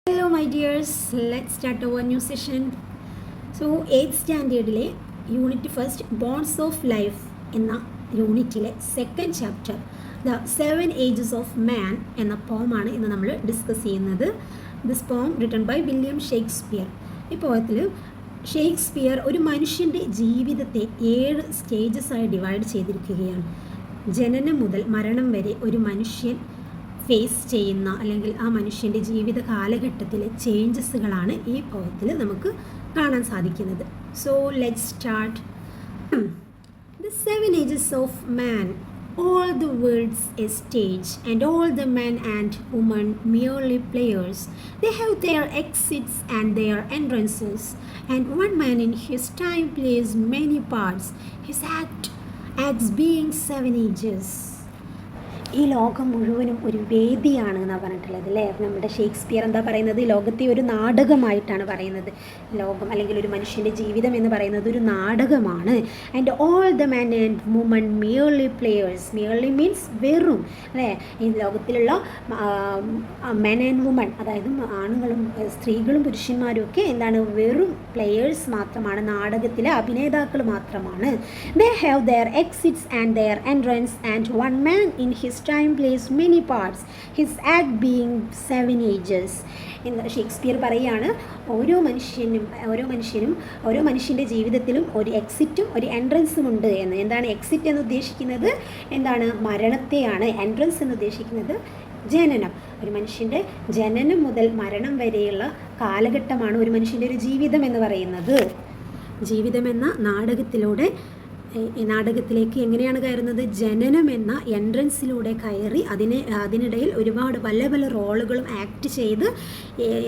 Hello my dears, let's start our new session. So 8th സ്റ്റാൻഡേർഡിലെ unit first bones of life എന്ന യൂണിറ്റിലെ second chapter the 7 ages of man എന്ന പോമാണ് ഇന്ന് നമ്മൾ ഡിസ്കസ് ചെയ്യുന്നത്. ദിസ് പോം റിട്ടൺ ബൈ വില്യം ഷേക്സ്പിയർ. ഈ പോയത്തിൽ ഷേക്സ്പിയർ ഒരു മനുഷ്യൻ്റെ ജീവിതത്തെ 7 സ്റ്റേജസായി ഡിവൈഡ് ചെയ്തിരിക്കുകയാണ്. ജനനം മുതൽ മരണം വരെ ഒരു മനുഷ്യൻ ഫേസ് ചെയ്യുന്ന അല്ലെങ്കിൽ ആ മനുഷ്യൻ്റെ ജീവിത കാലഘട്ടത്തിലെ ചേഞ്ചസുകളാണ് ഈ പോയത്തിൽ നമുക്ക് കാണാൻ സാധിക്കുന്നത്. So let's start. The 7 ages of man. All the world's a stage, and all the men and women merely players. They have their exits and their entrances, and one man in his time plays many parts. His acts being 7 ages. ഈ ലോകം മുഴുവനും ഒരു വേദിയാണ് എന്നാണ് പറഞ്ഞിട്ടുള്ളത് അല്ലേ. നമ്മുടെ Shakespeare എന്താ പറയുന്നത്, ലോകത്തെ ഒരു നാടകമായിട്ടാണ് പറയുന്നത്. ലോകം അല്ലെങ്കിൽ ഒരു മനുഷ്യൻ്റെ ജീവിതം എന്ന് പറയുന്നത് ഒരു നാടകമാണ്. And all the men and woman merely players. Merely means വെറും അല്ലേ. ഈ ലോകത്തിലുള്ള മെൻ ആൻഡ് വുമൺ, അതായത് ആണുങ്ങളും സ്ത്രീകളും പുരുഷന്മാരും ഒക്കെ എന്താണ്, വെറും പ്ലേയേഴ്സ് മാത്രമാണ്, നാടകത്തിലെ അഭിനേതാക്കൾ മാത്രമാണ്. They have their exits and their entrance, and one man in his time plays many parts, his act being 7 ages. എന്ന് ഷേക്സ്പിയർ പറയുകയാണ്, ഓരോ മനുഷ്യൻ്റെ ജീവിതത്തിലും ഒരു എക്സിറ്റും ഒരു എൻട്രൻസും ഉണ്ട് എന്ന്. എന്താണ് എക്സിറ്റ് എന്ന് ഉദ്ദേശിക്കുന്നത്? എന്താണ്, മരണത്തെയാണ്. എൻട്രൻസ് എന്ന് ഉദ്ദേശിക്കുന്നത് ജനനം. ഒരു മനുഷ്യൻ്റെ ജനനം മുതൽ മരണം വരെയുള്ള കാലഘട്ടമാണ് ഒരു മനുഷ്യൻ്റെ ഒരു ജീവിതം എന്ന് പറയുന്നത്. ജീവിതമെന്ന നാടകത്തിലേക്ക് എങ്ങനെയാണ് കയറുന്നത്? ജനനം എന്ന എൻട്രൻസിലൂടെ കയറി അതിനിടയിൽ ഒരുപാട് പല പല റോളുകളും ആക്ട് ചെയ്ത്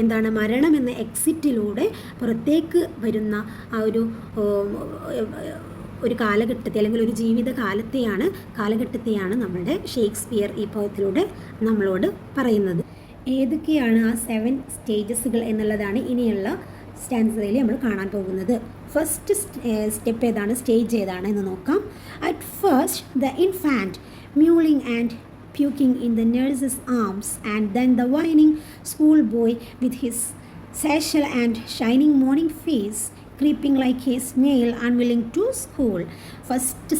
എന്താണ്, മരണം എന്ന എക്സിറ്റിലൂടെ പുറത്തേക്ക് വരുന്ന ആ ഒരു കാലഘട്ടത്തെ അല്ലെങ്കിൽ ഒരു ജീവിത കാലഘട്ടത്തെയാണ് നമ്മളുടെ ഷേക്സ്പിയർ ഈ പോയത്തിലൂടെ നമ്മളോട് പറയുന്നത്. ഏതൊക്കെയാണ് ആ 7 സ്റ്റേജസുകൾ എന്നുള്ളതാണ് ഇനിയുള്ള സ്റ്റാൻസയിൽ നമ്മൾ കാണാൻ പോകുന്നത്. ഫസ്റ്റ് സ്റ്റെപ്പ് ഏതാണ്, സ്റ്റേജ് ഏതാണ് എന്ന് നോക്കാം. At first the infant mewling and puking in the nurse's arms, and then the whining schoolboy with his satchel and shining morning face creeping like a snail unwilling to school. First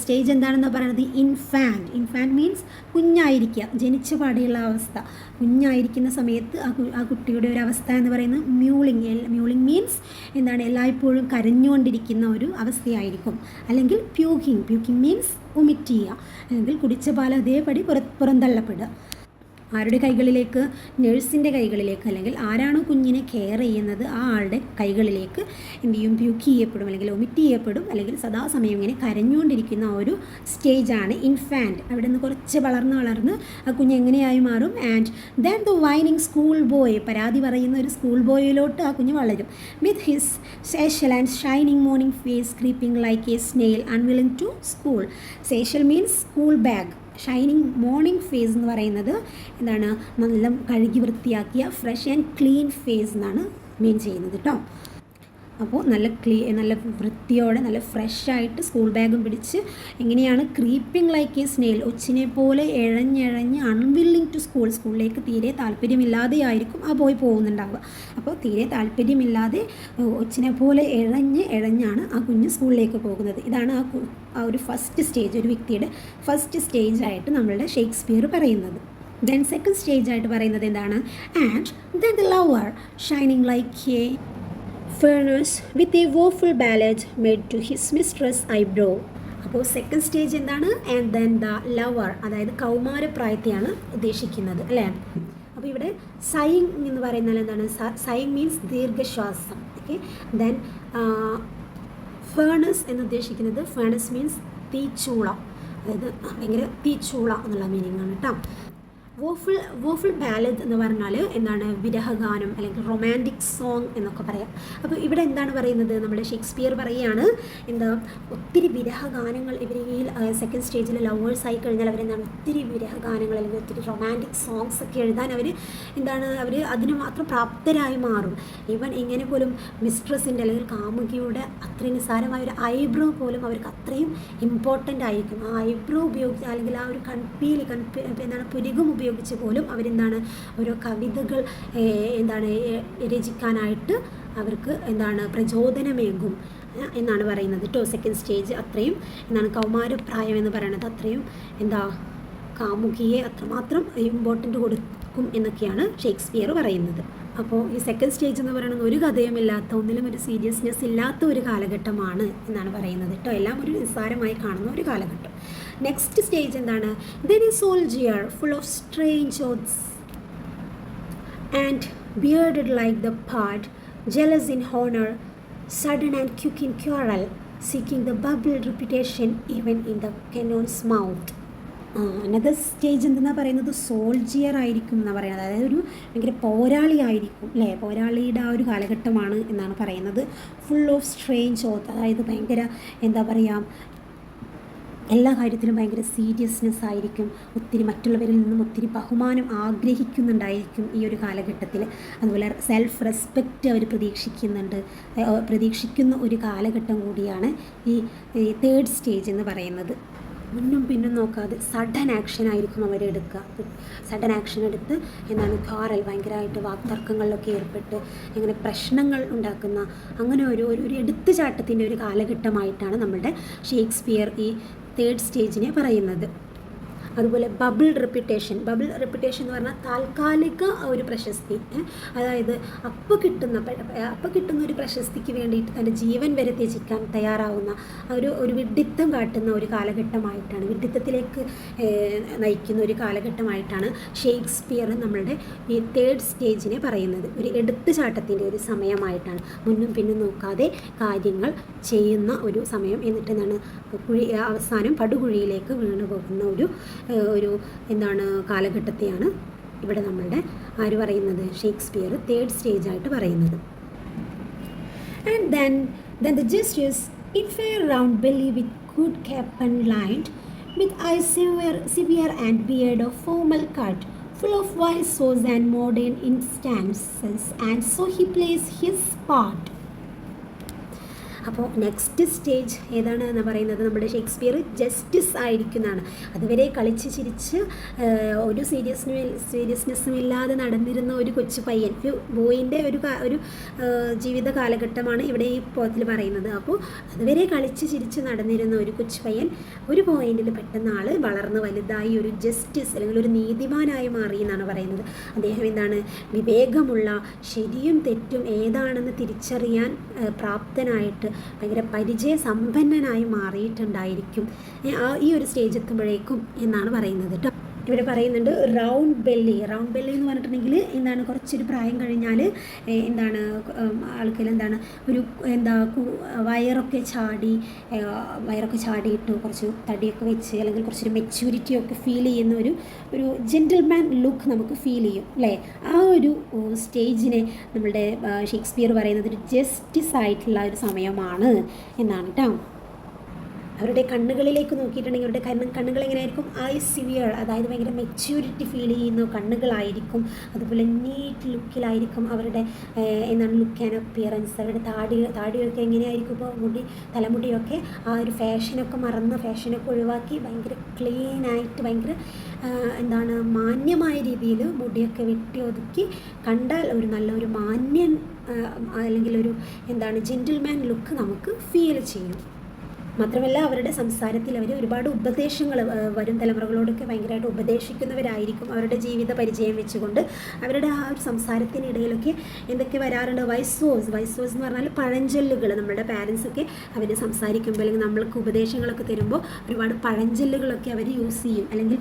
stage എന്താണെന്ന് പറയുന്നത് infant means കുഞ്ഞായിരിക്കുക, ജനിച്ച പാടെയുള്ള അവസ്ഥ. കുഞ്ഞായിരിക്കുന്ന സമയത്ത് ആ കുട്ടിയുടെ ഒരു അവസ്ഥ എന്ന് പറയുന്നത് മ്യൂളിംഗ് മീൻസ് എന്താണ്, എല്ലായ്പ്പോഴും കരഞ്ഞുകൊണ്ടിരിക്കുന്ന ഒരു അവസ്ഥയായിരിക്കും. അല്ലെങ്കിൽ പ്യൂക്കിംഗ് മീൻസ് വൊമിറ്റ് ചെയ്യുക, അല്ലെങ്കിൽ കുടിച്ച പാൽ അതേപടി പുറന്തള്ളപ്പെടുക. ആരുടെ കൈകളിലേക്ക്? നഴ്സിൻ്റെ കൈകളിലേക്ക്, അല്ലെങ്കിൽ ആരാണോ കുഞ്ഞിനെ കെയർ ചെയ്യുന്നത് ആ ആളുടെ കൈകളിലേക്ക് എന്ത് ചെയ്യും, പ്യൂക്ക് ചെയ്യപ്പെടും അല്ലെങ്കിൽ വൊമിറ്റ് ചെയ്യപ്പെടും, അല്ലെങ്കിൽ സദാസമയം ഇങ്ങനെ കരഞ്ഞുകൊണ്ടിരിക്കുന്ന ഒരു സ്റ്റേജാണ് ഇൻഫാൻറ്റ്. അവിടെ നിന്ന് കുറച്ച് വളർന്ന് ആ കുഞ്ഞ് എങ്ങനെയായി മാറും? And then the whining school boy, പരാതി പറയുന്ന ഒരു സ്കൂൾ ബോയിലോട്ട് ആ കുഞ്ഞ് വളരും. With his satchel and shining morning face creeping like a snail unwilling to school. Satchel means school bag. Shining morning face എന്ന് പറയുന്നത് എന്താണ്, നല്ല കഴുകി വൃത്തിയാക്കിയ ഫ്രഷ് ആൻഡ് ക്ലീൻ ഫേസ് എന്നാണ് മീൻ ചെയ്യുന്നത് കേട്ടോ. അപ്പോൾ നല്ല വൃത്തിയോടെ നല്ല ഫ്രഷായിട്ട് സ്കൂൾ ബാഗും പിടിച്ച് എങ്ങനെയാണ്, ക്രീപ്പിംഗ് ലൈക്ക് എ സ്നെയിൽ, ഒച്ചിനെ പോലെ എഴഞ്ഞ് അൺവില്ലിംഗ് ടു സ്കൂളിലേക്ക് തീരെ താല്പര്യമില്ലാതെയായിരിക്കും ആ ബോയ് പോകുന്നുണ്ടാവുക. അപ്പോൾ തീരെ താല്പര്യമില്ലാതെ ഒച്ചിനെ പോലെ എഴഞ്ഞാണ് ആ കുഞ്ഞ് സ്കൂളിലേക്ക് പോകുന്നത്. ഇതാണ് ആ ഒരു ഫസ്റ്റ് സ്റ്റേജ്, ഒരു വ്യക്തിയുടെ ഫസ്റ്റ് സ്റ്റേജായിട്ട് നമ്മളുടെ ഷേക്സ്പിയർ പറയുന്നത്. ദെൻ സെക്കൻഡ് സ്റ്റേജായിട്ട് പറയുന്നത് എന്താണ്? And then the lover shining like A furnace with a woeful ballad made to his mistress eyebrow. അപ്പോൾ സെക്കൻഡ് സ്റ്റേജ് എന്താണ്? ആൻഡ് ദെൻ ദ ലവർ, അതായത് കൗമാരപ്രായത്തെയാണ് ഉദ്ദേശിക്കുന്നത് അല്ലേ. അപ്പോൾ ഇവിടെ സൈങ് എന്ന് പറയുന്നത് എന്താണ്? സൈങ് മീൻസ് ദീർഘശ്വാസം. ഓക്കെ. ദെൻ ഫേണസ് എന്ന് ഉദ്ദേശിക്കുന്നത്, ഫേണസ് മീൻസ് തീച്ചൂള, അതായത് ഭയങ്കര തീച്ചൂള എന്നുള്ള മീനിങ് ആണ് കേട്ടോ. വോഫിൾ ബാലഡ് എന്ന് പറഞ്ഞാൽ എന്താണ്, വിരഹഗാനം അല്ലെങ്കിൽ റൊമാൻറ്റിക് സോങ് എന്നൊക്കെ പറയാം. അപ്പോൾ ഇവിടെ എന്താണ് പറയുന്നത്, നമ്മുടെ ഷേക്സ്പിയർ പറയുകയാണ്, എന്താ, ഒത്തിരി വിരഹഗാനങ്ങൾ ഇവർ ഈ സെക്കൻഡ് സ്റ്റേജിൽ ലവേഴ്സ് ആയി കഴിഞ്ഞാൽ അവരെന്താണ്, ഒത്തിരി വിരഹഗാനങ്ങൾ അല്ലെങ്കിൽ ഒത്തിരി റൊമാൻറ്റിക് സോങ്സ് ഒക്കെ എഴുതാൻ അവർ അതിന് മാത്രം പ്രാപ്തരായി മാറും. ഈവൻ ഇങ്ങനെ പോലും മിസ്ട്രസിൻ്റെ അല്ലെങ്കിൽ കാമുകിയുടെ അത്രയും നിസ്സാരമായ ഒരു ഐബ്രോ പോലും അവർക്ക് അത്രയും ഇമ്പോർട്ടൻ്റ് ആയിരിക്കും. ആ ഐബ്രോ ഉപയോഗിച്ച് അല്ലെങ്കിൽ ആ ഒരു എന്താണ് പുരികം ഉപയോഗിച്ച് പോലും അവരെന്താണ് ഓരോ കവിതകൾ എന്താണ് രചിക്കാനായിട്ട് അവർക്ക് എന്താണ് പ്രചോദനമേകും എന്നാണ് പറയുന്നത് കേട്ടോ. സെക്കൻഡ് സ്റ്റേജ് അത്രയും എന്താണ് കൗമാരപ്രായം എന്ന് പറയുന്നത് അത്രയും എന്താ കാമുകിയെ അത്രമാത്രം ഇമ്പോർട്ടൻ്റ് കൊടുക്കും എന്നൊക്കെയാണ് ഷേക്സ്പിയർ പറയുന്നത്. അപ്പോൾ ഈ സെക്കൻഡ് സ്റ്റേജ് എന്ന് പറയുന്നത് ഒരു കഥയുമില്ലാത്ത, ഒന്നിലും ഒരു സീരിയസ്നെസ് ഇല്ലാത്ത ഒരു കാലഘട്ടമാണ് എന്നാണ് പറയുന്നത് കേട്ടോ. എല്ലാം ഒരു നിസ്സാരമായി കാണുന്ന ഒരു കാലഘട്ടം. നെക്സ്റ്റ് സ്റ്റേജ് എന്താണ്? Then a soldier full of strange oaths and bearded like the pard, jealous in honor, sudden and quick in quarrel, seeking the bubbled reputation even in the cannon's mouth. Another stage എന്തെന്നാ പറയുന്നത്? Soldier ആയിരിക്കും എന്നാണ് പറയുന്നത്. അതായത് ഒരു ഭയങ്കര പോരാളി ആയിരിക്കും അല്ലേ, പോരാളിയുടെ ആ ഒരു കാലഘട്ടമാണ് എന്നാണ് പറയുന്നത്. ഫുൾ ഓഫ് സ്ട്രേഞ്ച് ഓത്ത്, അതായത് ഭയങ്കര എന്താ പറയുക, എല്ലാ കാര്യത്തിലും ഭയങ്കര സീരിയസ്നെസ് ആയിരിക്കും. ഒത്തിരി മറ്റുള്ളവരിൽ നിന്നും ഒത്തിരി ബഹുമാനം ആഗ്രഹിക്കുന്നുണ്ടായിരിക്കും ഈ ഒരു കാലഘട്ടത്തിൽ. അതുപോലെ സെൽഫ് റെസ്പെക്റ്റ് അവർ പ്രതീക്ഷിക്കുന്ന ഒരു കാലഘട്ടം കൂടിയാണ് ഈ തേർഡ് സ്റ്റേജ് എന്ന് പറയുന്നത്. മുന്നും പിന്നും നോക്കാതെ സഡൻ ആക്ഷൻ ആയിരിക്കും അവരെടുക്കുക. സഡൻ ആക്ഷൻ എടുത്ത് എന്താണ് ക്വാറൽ, ഭയങ്കരമായിട്ട് വാക്തർക്കങ്ങളിലൊക്കെ ഏർപ്പെട്ട് ഇങ്ങനെ പ്രശ്നങ്ങൾ ഉണ്ടാക്കുന്ന അങ്ങനെ ഒരു എടുത്തുചാട്ടത്തിൻ്റെ ഒരു കാലഘട്ടമായിട്ടാണ് നമ്മളുടെ ഷേക്സ്പിയർ ഈ തേർഡ് സ്റ്റേജിനെ പറയുന്നത്. അതുപോലെ ബബിൾ റെപ്യൂട്ടേഷൻ എന്ന് പറഞ്ഞാൽ താൽക്കാലിക ഒരു പ്രശസ്തി, അതായത് അപ്പോൾ കിട്ടുന്ന ഒരു പ്രശസ്തിക്ക് വേണ്ടിയിട്ട് തൻ്റെ ജീവൻ വരെ ത്യജിക്കാൻ തയ്യാറാവുന്ന ഒരു വിഡ്ഢിത്തം കാട്ടുന്ന ഒരു കാലഘട്ടമായിട്ടാണ്, വിഡ്ഢിത്തത്തിലേക്ക് നയിക്കുന്ന ഒരു കാലഘട്ടമായിട്ടാണ് ഷേക്സ്പിയർ നമ്മളുടെ ഈ തേർഡ് സ്റ്റേജിനെ പറയുന്നത്. ഒരു എടുത്തുചാട്ടത്തിൻ്റെ ഒരു സമയമായിട്ടാണ്, മുന്നും പിന്നും നോക്കാതെ കാര്യങ്ങൾ ചെയ്യുന്ന ഒരു സമയം. എന്നിട്ട് എന്താണ് അവസാനം പടുകുഴിയിലേക്ക് വീണു പോകുന്ന ഒരു എന്താണ് കാലഘട്ടത്തെയാണ് ഇവിടെ നമ്മളുടെ ആര് പറയുന്നത്? ഷേക്സ്പിയർ തേർഡ് സ്റ്റേജ് ആയിട്ട് പറയുന്നത്. And then the justice in fair round belly with good cap and lined, with eyes severe and beard of formal cut, full of wise saws and modern instances, and so he plays his part. അപ്പോൾ next stage ഏതാണ് എന്ന് പറയുന്നത്? നമ്മുടെ Shakespeare justice ആയിരിക്കുന്നതാണ്. അതുവരെ കളിച്ച് ചിരിച്ച് ഒരു സീരിയസ്നെസ്സും ഇല്ലാതെ നടന്നിരുന്ന ഒരു കൊച്ചു പയ്യൻ, ബോയിൻ്റെ ഒരു ജീവിത കാലഘട്ടമാണ് ഇവിടെ ഈ പോയത്തിൽ പറയുന്നത്. അപ്പോൾ അതുവരെ കളിച്ച് ചിരിച്ച് നടന്നിരുന്ന ഒരു കൊച്ചു പയ്യൻ ഒരു പോയിന്റിൽ പെട്ടെന്ന് ആൾ വളർന്ന് വലുതായി ഒരു ജസ്റ്റിസ് അല്ലെങ്കിൽ ഒരു നീതിമാനായി മാറി എന്നാണ് പറയുന്നത്. അദ്ദേഹം എന്താണ് വിവേകമുള്ള, ശരിയും തെറ്റും ഏതാണെന്ന് തിരിച്ചറിയാൻ പ്രാപ്തനായിട്ട് ഭയങ്കര പരിചയസമ്പന്നനായി മാറിയിട്ടുണ്ടായിരിക്കും ഈ ഒരു സ്റ്റേജ് എത്തുമ്പോഴേക്കും എന്നാണ് പറയുന്നത് കേട്ടോ. ഇവിടെ പറയുന്നുണ്ട് റൗണ്ട് ബെല്ലി എന്ന് പറഞ്ഞിട്ടുണ്ടെങ്കിൽ എന്താണ് കുറച്ചൊരു പ്രായം കഴിഞ്ഞാൽ എന്താണ് ആൾക്കാർ എന്താണ് വയറൊക്കെ ചാടിയിട്ട് കുറച്ച് തടിയൊക്കെ വെച്ച് അല്ലെങ്കിൽ കുറച്ചൊരു മെച്യൂരിറ്റിയൊക്കെ ഫീൽ ചെയ്യുന്ന ഒരു ജെൻറ്റിൽമാൻ ലുക്ക് നമുക്ക് ഫീൽ ചെയ്യും അല്ലേ. ആ ഒരു സ്റ്റേജിനെ നമ്മളുടെ ഷേക്സ്പിയർ പറയുന്നത് ഒരു ജസ്റ്റിസ് ആയിട്ടുള്ള ഒരു സമയമാണ് എന്നാണ് കേട്ടോ. അവരുടെ കണ്ണുകളിലേക്ക് നോക്കിയിട്ടുണ്ടെങ്കിൽ അവരുടെ കണ്ണുകൾ എങ്ങനെയായിരിക്കും? ഐ സിവിയർ, അതായത് ഭയങ്കര മെച്യൂരിറ്റി ഫീൽ ചെയ്യുന്ന കണ്ണുകളായിരിക്കും. അതുപോലെ നീറ്റ് ലുക്കിലായിരിക്കും അവരുടെ എന്താണ് ലുക്ക് ആൻഡ് അപ്പിയറൻസ്. അവരുടെ താടിയൊക്കെ എങ്ങനെയായിരിക്കും? ഇപ്പോൾ തലമുടിയൊക്കെ ആ ഒരു ഫാഷനൊക്കെ ഒഴിവാക്കി ഭയങ്കര ക്ലീനായിട്ട് ഭയങ്കര എന്താണ് മാന്യമായ രീതിയിൽ മുടിയൊക്കെ വെട്ടി ഒതുക്കി കണ്ടാൽ ഒരു നല്ലൊരു മാന്യൻ അല്ലെങ്കിൽ ഒരു എന്താണ് ജെൻറ്റിൽമാൻ ലുക്ക് നമുക്ക് ഫീൽ ചെയ്യും. മാത്രമല്ല അവരുടെ സംസാരത്തിൽ അവർ ഒരുപാട് ഉപദേശങ്ങൾ വരും തലമുറകളോടൊക്കെ ഭയങ്കരമായിട്ട് ഉപദേശിക്കുന്നവരായിരിക്കും. അവരുടെ ജീവിത പരിചയം വെച്ചുകൊണ്ട് അവരുടെ ആ ഒരു സംസാരത്തിനിടയിലൊക്കെ എന്തൊക്കെ വരാറുണ്ട്? വൈസോസ് എന്ന് പറഞ്ഞാൽ പഴഞ്ചൊല്ലുകൾ. നമ്മുടെ പാരൻസൊക്കെ അവർ സംസാരിക്കുമ്പോൾ അല്ലെങ്കിൽ നമ്മൾക്ക് ഉപദേശങ്ങളൊക്കെ തരുമ്പോൾ ഒരുപാട് പഴഞ്ചൊല്ലുകളൊക്കെ അവർ യൂസ് ചെയ്യും. അല്ലെങ്കിൽ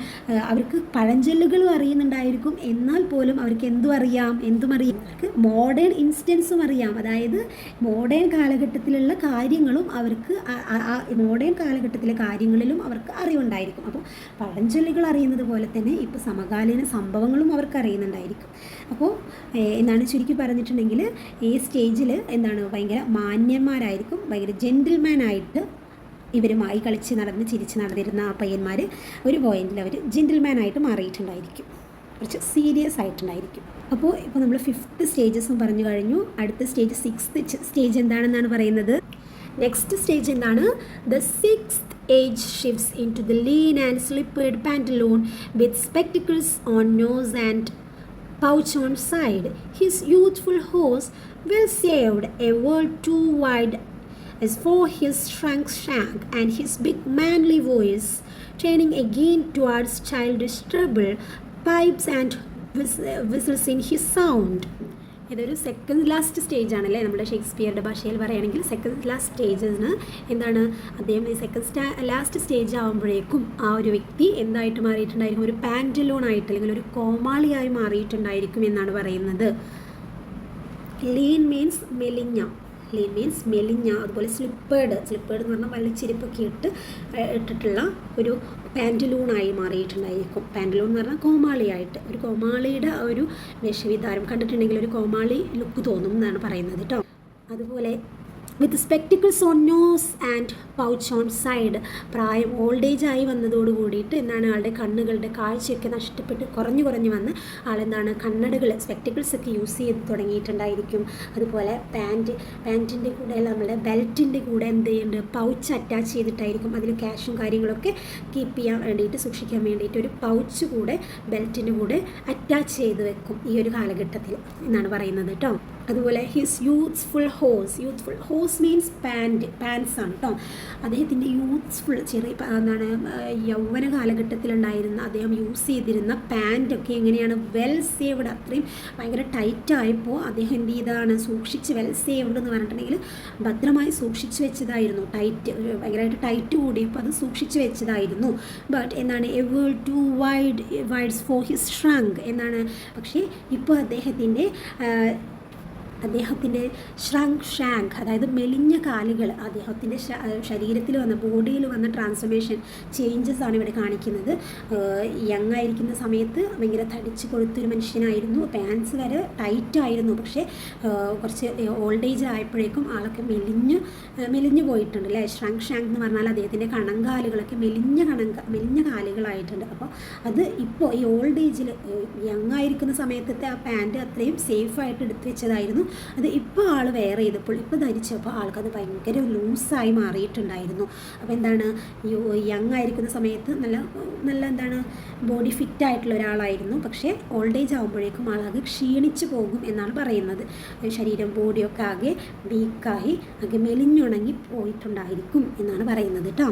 അവർക്ക് പഴഞ്ചൊല്ലുകളും അറിയുന്നുണ്ടായിരിക്കും, എന്നാൽ പോലും അവർക്ക് എന്തും അറിയാം. അവർക്ക് മോഡേൺ ഇൻസ്റ്റൻസും അറിയാം. അതായത് മോഡേൺ കാലഘട്ടത്തിലുള്ള കാര്യങ്ങളും അവർക്ക് മോഡേൺ കാലഘട്ടത്തിലെ കാര്യങ്ങളിലും അവർക്ക് അറിവുണ്ടായിരിക്കും. അപ്പോൾ പഴഞ്ചൊല്ലുകൾ അറിയുന്നത് പോലെ തന്നെ ഇപ്പോൾ സമകാലീന സംഭവങ്ങളും അവർക്ക് അറിയുന്നുണ്ടായിരിക്കും. അപ്പോൾ എന്താണ് ചുരുക്കി പറഞ്ഞിട്ടുണ്ടെങ്കിൽ ഈ സ്റ്റേജിൽ എന്താണ് ഭയങ്കര മാന്യന്മാരായിരിക്കും, ഭയങ്കര ജെൻറ്റിൽമാനായിട്ട് ഇവരുമായി കളിച്ച് നടന്ന് ചിരിച്ച് നടന്നിരുന്ന ആ പയ്യന്മാർ ഒരു പോയിന്റിൽ അവർ ജെൻറ്റിൽമാനായിട്ട് മാറിയിട്ടുണ്ടായിരിക്കും, കുറച്ച് സീരിയസ് ആയിട്ടുണ്ടായിരിക്കും. അപ്പോൾ നമ്മൾ 5th സ്റ്റേജസും പറഞ്ഞു കഴിഞ്ഞു. അടുത്ത സ്റ്റേജ് 6th സ്റ്റേജ് എന്താണെന്നാണ് പറയുന്നത്? നെക്സ്റ്റ് സ്റ്റേജ് എന്താണ്? The sixth age shifts into the lean and slippered pantaloon with spectacles on nose and pouch on side. His youthful horse, well saved, a world too wide as for his shank, and his big manly voice, turning again towards childish treble, pipes and whistles in his sound. ഇതൊരു second last stage ആണല്ലേ, നമ്മുടെ ഷേക്സ്പിയറുടെ ഭാഷയിൽ പറയുകയാണെങ്കിൽ second last സ്റ്റേജസിന് എന്താണ് അദ്ദേഹം ഈ second last stage ആകുമ്പോഴേക്കും ആ ഒരു വ്യക്തി എന്തായിട്ട് മാറിയിട്ടുണ്ടായിരിക്കും? ഒരു പാൻറ്റലൂൺ ആയിട്ട് അല്ലെങ്കിൽ ഒരു കോമാളിയായി മാറിയിട്ടുണ്ടായിരിക്കും എന്നാണ് പറയുന്നത്. ലീൻ മീൻസ് മെലിഞ്ഞ, ലീൻ മീൻസ് മെലിഞ്ഞ, അതുപോലെ സ്ലിപ്പേർഡ് എന്ന് പറഞ്ഞാൽ വള്ളിച്ചിരിപ്പൊക്കെ ഇട്ടിട്ടുള്ള ഒരു പാൻറ്റലൂണായി മാറിയിട്ടുണ്ടായിരിക്കും. പാൻറ്റലൂൺ എന്ന് പറഞ്ഞാൽ കോമാളിയായിട്ട്, ഒരു കോമാളിയുടെ ഒരു വേഷവിധാനം കണ്ടിട്ടുണ്ടെങ്കിൽ ഒരു കോമാളി ലുക്ക് തോന്നും എന്നാണ് പറയുന്നത് കേട്ടോ. അതുപോലെ with spectacles on nose and pouch on side, പ്രായം ഓൾഡ് ഏജ് ആയി വന്നതോട് കൂടിയിട്ട് എന്താണ് ആളുടെ കണ്ണുകളുടെ കാഴ്ചയൊക്കെ നഷ്ടപ്പെട്ട് കുറഞ്ഞു വന്ന് ആളെന്താണ് കണ്ണടകൾ സ്പെക്ടിക്കിൾസ് ഒക്കെ യൂസ് ചെയ്ത് തുടങ്ങിയിട്ടുണ്ടായിരിക്കും. അതുപോലെ പാൻറ്റിൻ്റെ കൂടെ നമ്മുടെ ബെൽറ്റിൻ്റെ കൂടെ എന്ത് ചെയ്യുന്നുണ്ട്? പൗച്ച് അറ്റാച്ച് ചെയ്തിട്ടായിരിക്കും. അതിൽ ക്യാഷും കാര്യങ്ങളൊക്കെ കീപ്പ് ചെയ്യാൻ വേണ്ടിയിട്ട്, സൂക്ഷിക്കാൻ വേണ്ടിയിട്ട് ഒരു പൗച്ച് കൂടെ ബെൽറ്റിൻ്റെ കൂടെ അറ്റാച്ച് ചെയ്ത് വെക്കും ഈ ഒരു കാലഘട്ടത്തിൽ എന്നാണ് പറയുന്നത് കേട്ടോ. അതുപോലെ ഹിസ് യൂത്ത്ഫുൾ ഹോസ് മീൻസ് പാൻസ് ആണ് കേട്ടോ. അദ്ദേഹത്തിൻ്റെ യൂത്ത്ഫുൾ എന്താണ് യൗവന കാലഘട്ടത്തിലുണ്ടായിരുന്ന അദ്ദേഹം യൂസ് ചെയ്തിരുന്ന പാൻറ്റൊക്കെ എങ്ങനെയാണ്? വെൽ സേവ്ഡ്, അത്രയും ഭയങ്കര ടൈറ്റായപ്പോൾ അദ്ദേഹം എന്ത് ചെയ്താണ്? സൂക്ഷിച്ച്, വെൽ സേവ്ഡ് എന്ന് പറഞ്ഞിട്ടുണ്ടെങ്കിൽ ഭദ്രമായി സൂക്ഷിച്ച് വെച്ചതായിരുന്നു. ഭയങ്കരമായിട്ട് ടൈറ്റ് കൂടിയപ്പോൾ അത് സൂക്ഷിച്ച് വെച്ചതായിരുന്നു. ബട്ട് എന്താണ്? A world too wides for his shrunk എന്നാണ്. പക്ഷേ ഇപ്പോൾ അദ്ദേഹത്തിൻ്റെ ഷാങ്ക്, അതായത് മെലിഞ്ഞ കാലുകൾ, അദ്ദേഹത്തിൻ്റെ ശരീരത്തിൽ വന്ന, ബോഡിയിൽ വന്ന ട്രാൻസ്ഫോർമേഷൻ ചേഞ്ചസ് ആണ് ഇവിടെ കാണിക്കുന്നത്. യങ് ആയിരിക്കുന്ന സമയത്ത് ഭയങ്കര തടിച്ച് കൊഴുത്തൊരു മനുഷ്യനായിരുന്നു, പാൻസ് വരെ ടൈറ്റ് ആയിരുന്നു. പക്ഷേ കുറച്ച് ഓൾഡ് ഏജ് ആയപ്പോഴേക്കും ആളൊക്കെ മെലിഞ്ഞു പോയിട്ടുണ്ട് അല്ലേ. ഷാങ്ക് എന്ന് പറഞ്ഞാൽ അദ്ദേഹത്തിൻ്റെ കണങ്കാലുകളൊക്കെ മെലിഞ്ഞ കാലുകളായിട്ടുണ്ട്. അപ്പോൾ അത് ഇപ്പോൾ ഈ ഓൾഡ് ഏജിൽ യങ് ആയിരിക്കുന്ന സമയത്തത്തെ ആ പാൻറ്റ് അത്രയും സേഫായിട്ട് എടുത്തു വെച്ചതായിരുന്നു. അത് ഇപ്പോൾ ആൾ വെയർ ചെയ്തപ്പോൾ, ഇപ്പോൾ ധരിച്ചപ്പോൾ ആൾക്കത് ഭയങ്കര ലൂസായി മാറിയിട്ടുണ്ടായിരുന്നു. അപ്പോൾ എന്താണ്? യങ് ആയിരിക്കുന്ന സമയത്ത് നല്ല എന്താണ് ബോഡി ഫിറ്റ് ആയിട്ടുള്ള ഒരാളായിരുന്നു. പക്ഷേ ഓൾഡ് ഏജ് ആകുമ്പോഴേക്കും ആളാകെ ക്ഷീണിച്ചു പോകും എന്നാണ് പറയുന്നത്. ശരീരം, ബോഡിയൊക്കെ ആകെ വീക്കായി ആകെ മെലിഞ്ഞുണങ്ങി പോയിട്ടുണ്ടായിരിക്കും എന്നാണ് പറയുന്നത് കേട്ടോ.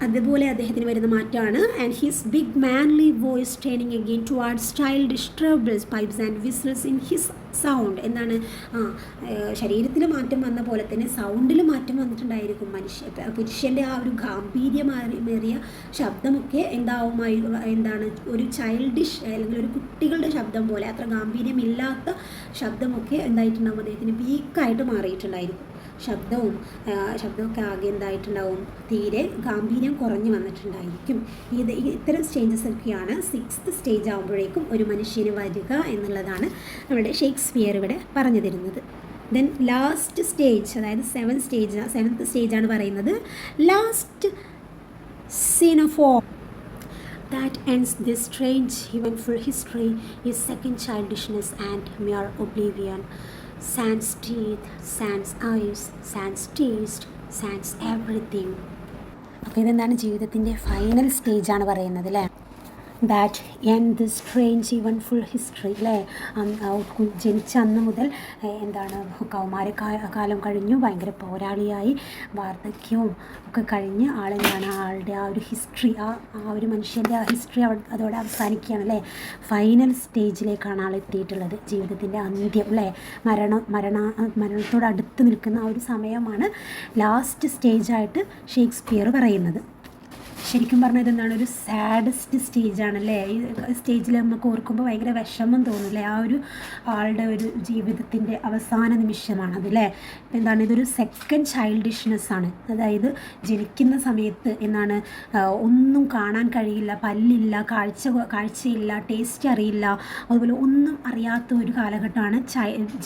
അതുപോലെ അദ്ദേഹത്തിന് വരുന്ന മാറ്റമാണ് and his big manly voice turning again towards childish trebles, pipes and whistles in his sound. എന്താണ്? ശരീരത്തിൽ മാറ്റം വന്ന പോലെ തന്നെ സൗണ്ടിൽ മാറ്റം വന്നിട്ടുണ്ടായിരിക്കും. പുരുഷൻ്റെ ആ ഒരു ഗാംഭീര്യമേറിയ ശബ്ദമൊക്കെ എന്താണ്? ഒരു ചൈൽഡിഷ് അല്ലെങ്കിൽ ഒരു കുട്ടികളുടെ ശബ്ദം പോലെ, അത്ര ഗാംഭീര്യമില്ലാത്ത ശബ്ദമൊക്കെ എന്തായിട്ടുണ്ടാവും? അദ്ദേഹത്തിന് വീക്കായിട്ട് മാറിയിട്ടുണ്ടായിരിക്കും. ശബ്ദമൊക്കെ ആകെ എന്തായിട്ടുണ്ടാവും? തീരെ ഗാംഭീര്യം കുറഞ്ഞു വന്നിട്ടുണ്ടായിരിക്കും. ഇത്തരം സ്റ്റേജസ് ഒക്കെയാണ് സിക്സ്ത് സ്റ്റേജ് ആകുമ്പോഴേക്കും ഒരു മനുഷ്യന് വരിക എന്നുള്ളതാണ് നമ്മുടെ ഷേക്സ്പിയർ ഇവിടെ പറഞ്ഞു തരുന്നത്. ദെൻ ലാസ്റ്റ് സ്റ്റേജ്, അതായത് സെവൻത്ത് സ്റ്റേജാണ് പറയുന്നത്. Last scene of all that ends this strange eventful history is second childishness and mere oblivion. Sans teeth, sans eyes, sans taste, sans everything. അപ്പോൾ ഇതെന്താണ്? ജീവിതത്തിൻ്റെ ഫൈനൽ സ്റ്റേജാണ് പറയുന്നത് അല്ലേ. That end the strange eventful history അല്ലേ. ജനിച്ച അന്ന് മുതൽ എന്താണ് കൗമാരക്കാലം കഴിഞ്ഞു, ഭയങ്കര പോരാളിയായി, വാർദ്ധക്യവും ഒക്കെ കഴിഞ്ഞ് ആളെന്താണ് ആളുടെ ആ ഒരു ഹിസ്റ്ററി, ആ ഒരു മനുഷ്യൻ്റെ ആ ഹിസ്റ്ററി അതോടെ അവസാനിക്കുകയാണ് അല്ലേ. ഫൈനൽ സ്റ്റേജിലേക്കാണ് ആൾ എത്തിയിട്ടുള്ളത്, ജീവിതത്തിൻ്റെ അന്ത്യം അല്ലേ. മരണത്തോട് അടുത്ത് നിൽക്കുന്ന ആ ഒരു സമയമാണ് ലാസ്റ്റ് സ്റ്റേജായിട്ട് ഷേക്സ്പിയർ പറയുന്നത്. ശരിക്കും പറഞ്ഞാൽ ഇതെന്താണ്? ഒരു സാഡസ്റ്റ് സ്റ്റേജാണല്ലേ. ഈ സ്റ്റേജിൽ നമുക്ക് ഓർക്കുമ്പോൾ ഭയങ്കര വിഷമം തോന്നില്ലേ. ആ ഒരു ആളുടെ ഒരു ജീവിതത്തിൻ്റെ അവസാന നിമിഷമാണത് അല്ലേ. എന്താണ്? ഇതൊരു സെക്കൻഡ് ചൈൽഡിഷ്നെസ് ആണ്. അതായത് ജനിക്കുന്ന സമയത്ത് എന്താണ് ഒന്നും കാണാൻ കഴിയില്ല, പല്ലില്ല, കാഴ്ചയില്ല, ടേസ്റ്റ് അറിയില്ല, അതുപോലെ ഒന്നും അറിയാത്ത ഒരു കാലഘട്ടമാണ്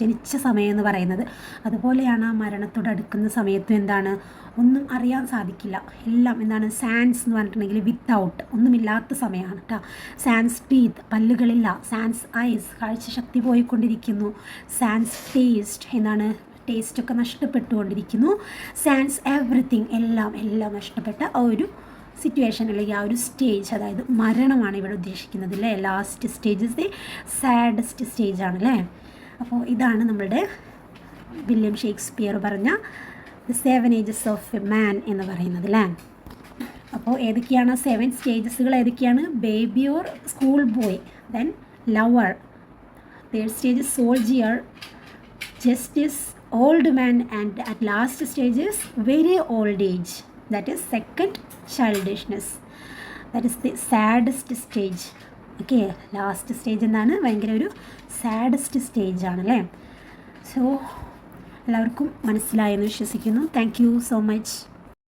ജനിച്ച സമയം എന്ന് പറയുന്നത്. അതുപോലെയാണ് ആ മരണത്തോടടുക്കുന്ന സമയത്തും എന്താണ് ഒന്നും അറിയാൻ സാധിക്കില്ല. എല്ലാം എന്താണ്? സാൻസ് എന്ന് പറഞ്ഞിട്ടുണ്ടെങ്കിൽ വിത്തൗട്ട്, ഒന്നുമില്ലാത്ത സമയമാണ് കേട്ടോ. സാൻസ് ടീത്ത്, പല്ലുകളില്ല. സാൻസ് ഐസ്, കാഴ്ചശക്തി പോയിക്കൊണ്ടിരിക്കുന്നു. സാൻസ് ടേസ്റ്റ്, എന്താണ്? ടേസ്റ്റൊക്കെ നഷ്ടപ്പെട്ടുകൊണ്ടിരിക്കുന്നു. സാൻസ് എവറിത്തിങ്, എല്ലാം നഷ്ടപ്പെട്ട ആ ഒരു സിറ്റുവേഷൻ അല്ലെങ്കിൽ ആ ഒരു സ്റ്റേജ്, അതായത് മരണമാണ് ഇവിടെ ഉദ്ദേശിക്കുന്നത് അല്ലേ. Last stage is the saddest stage ആണല്ലേ. അപ്പോൾ ഇതാണ് നമ്മളുടെ വില്യം ഷേക്സ്പിയർ പറഞ്ഞ the 7 ages of a man എന്ന് പറയുന്നത് അല്ലേ. അപ്പോൾ ഏതൊക്കെയാണ് 7 സ്റ്റേജസുകൾ ഏതൊക്കെയാണ്? Baby or school boy, then lover, third stage soldier, justice, old man, and at last stage is very old age, that is second childishness, that is the saddest stage. Okay, last stage എന്താണ്? ഭയങ്കര ഒരു saddest stage ആണല്ലേ. So എല്ലാവർക്കും മനസ്സിലായെന്ന് വിശ്വസിക്കുന്നു. Thank you so much.